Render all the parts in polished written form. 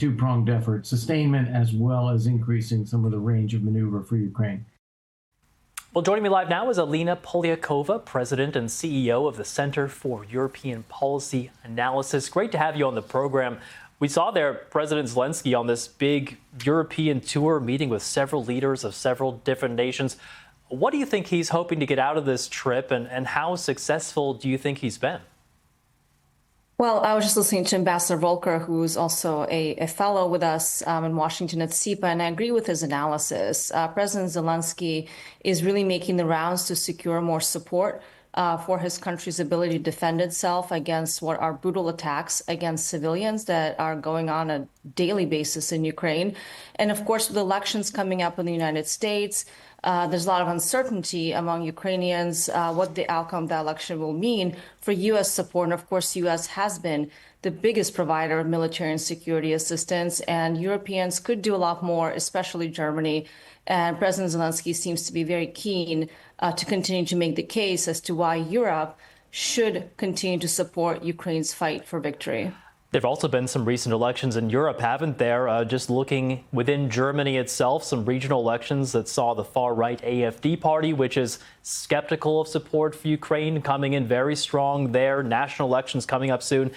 two-pronged effort, sustainment as well as increasing some of the range of maneuver for Ukraine. Well, joining me live now is Alina Polyakova, President and CEO of the Center for European Policy Analysis. Great to have you on the program. We saw there President Zelensky on this big European tour, meeting with several leaders of several different nations. What do you think he's hoping to get out of this trip, and how successful do you think he's been? Well, I was just listening to Ambassador Volker, who's also a fellow with us in Washington at SIPA, and I agree with his analysis. President Zelensky is really making the rounds to secure more support for his country's ability to defend itself against what are brutal attacks against civilians that are going on a daily basis in Ukraine. And of course, with elections coming up in the United States, there's a lot of uncertainty among Ukrainians what the outcome of the election will mean for U.S. support. And of course, U.S. has been the biggest provider of military and security assistance, and Europeans could do a lot more, especially Germany. And President Zelensky seems to be very keen to continue to make the case as to why Europe should continue to support Ukraine's fight for victory. There have also been some recent elections in Europe, haven't there? Just looking within Germany itself, some regional elections that saw the far-right AfD party, which is skeptical of support for Ukraine, coming in very strong there. National elections coming up soon.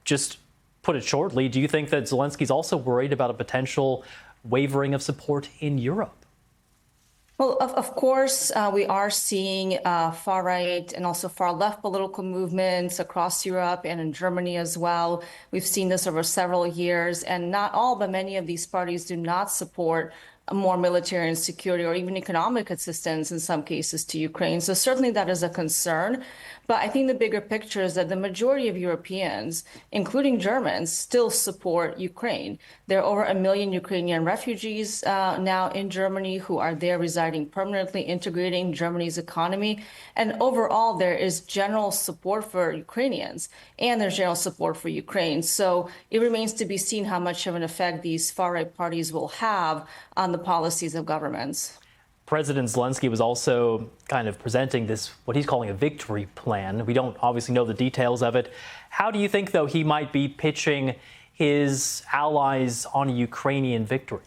Just put it shortly, do you think that Zelensky's also worried about a potential wavering of support in Europe? Well, of course, we are seeing far-right and also far-left political movements across Europe and in Germany as well. We've seen this over several years, and not all, but many of these parties do not support more military and security or even economic assistance in some cases to Ukraine. So certainly that is a concern. But I think the bigger picture is that the majority of Europeans, including Germans, still support Ukraine. There are over 1 million Ukrainian refugees now in Germany who are there residing permanently, integrating Germany's economy. And overall, there is general support for Ukrainians and there's general support for Ukraine. So it remains to be seen how much of an effect these far-right parties will have on the policies of governments. President Zelensky was also kind of presenting this, what he's calling a victory plan. We don't obviously know the details of it. How do you think, though, he might be pitching his allies on a Ukrainian victory?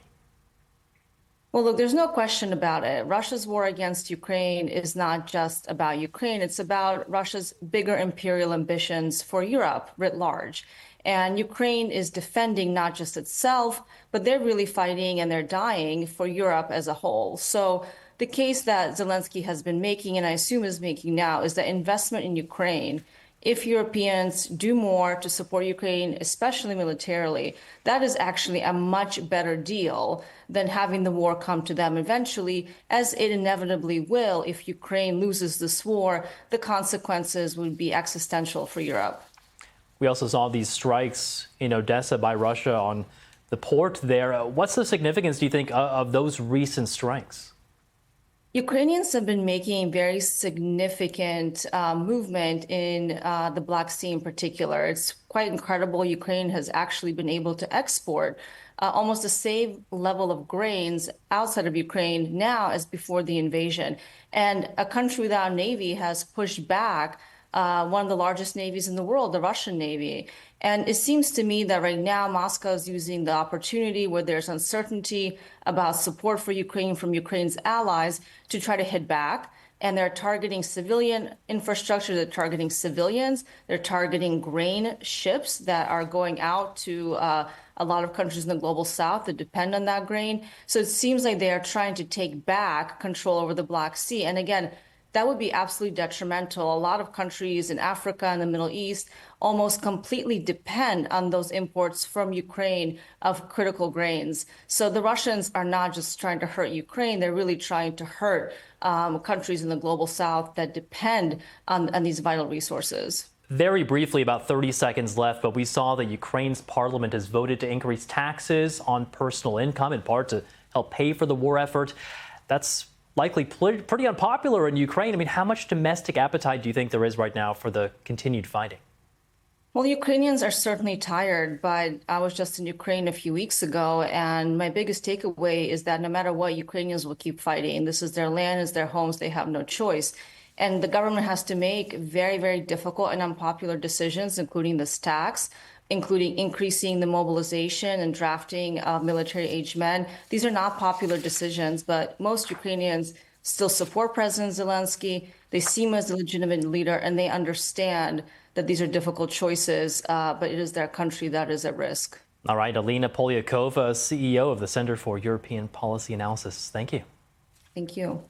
Well, look, there's no question about it. Russia's war against Ukraine is not just about Ukraine. It's about Russia's bigger imperial ambitions for Europe writ large. And Ukraine is defending not just itself, but they're really fighting and they're dying for Europe as a whole. So the case that Zelensky has been making, and I assume is making now, is that investment in Ukraine, if Europeans do more to support Ukraine, especially militarily, that is actually a much better deal than having the war come to them eventually, as it inevitably will. If Ukraine loses this war, the consequences would be existential for Europe. We also saw these strikes in Odessa by Russia on the port there. What's the significance, do you think, of those recent strikes? Ukrainians have been making very significant movement in the Black Sea in particular. It's quite incredible. Ukraine has actually been able to export almost the same level of grains outside of Ukraine now as before the invasion. And a country without a navy has pushed back one of the largest navies in the world, the Russian Navy. And it seems to me that right now Moscow is using the opportunity where there's uncertainty about support for Ukraine from Ukraine's allies to try to hit back. And they're targeting civilian infrastructure, they're targeting civilians, they're targeting grain ships that are going out to a lot of countries in the global south that depend on that grain. So it seems like they are trying to take back control over the Black Sea. And again, that would be absolutely detrimental. A lot of countries in Africa and the Middle East almost completely depend on those imports from Ukraine of critical grains. So the Russians are not just trying to hurt Ukraine, they're really trying to hurt countries in the global south that depend on these vital resources. Very briefly, about 30 seconds left, but we saw that Ukraine's parliament has voted to increase taxes on personal income, in part to help pay for the war effort. That's likely pretty unpopular in Ukraine. I mean, how much domestic appetite do you think there is right now for the continued fighting? Well, Ukrainians are certainly tired, but I was just in Ukraine a few weeks ago, and my biggest takeaway is that no matter what, Ukrainians will keep fighting. This is their land, it's their homes, they have no choice. And the government has to make very, very difficult and unpopular decisions, including this tax. including increasing the mobilization and drafting of military-aged men. These are not popular decisions, but most Ukrainians still support President Zelensky. They see him as a legitimate leader, and they understand that these are difficult choices, but it is their country that is at risk. All right, Alina Polyakova, CEO of the Center for European Policy Analysis. Thank you. Thank you.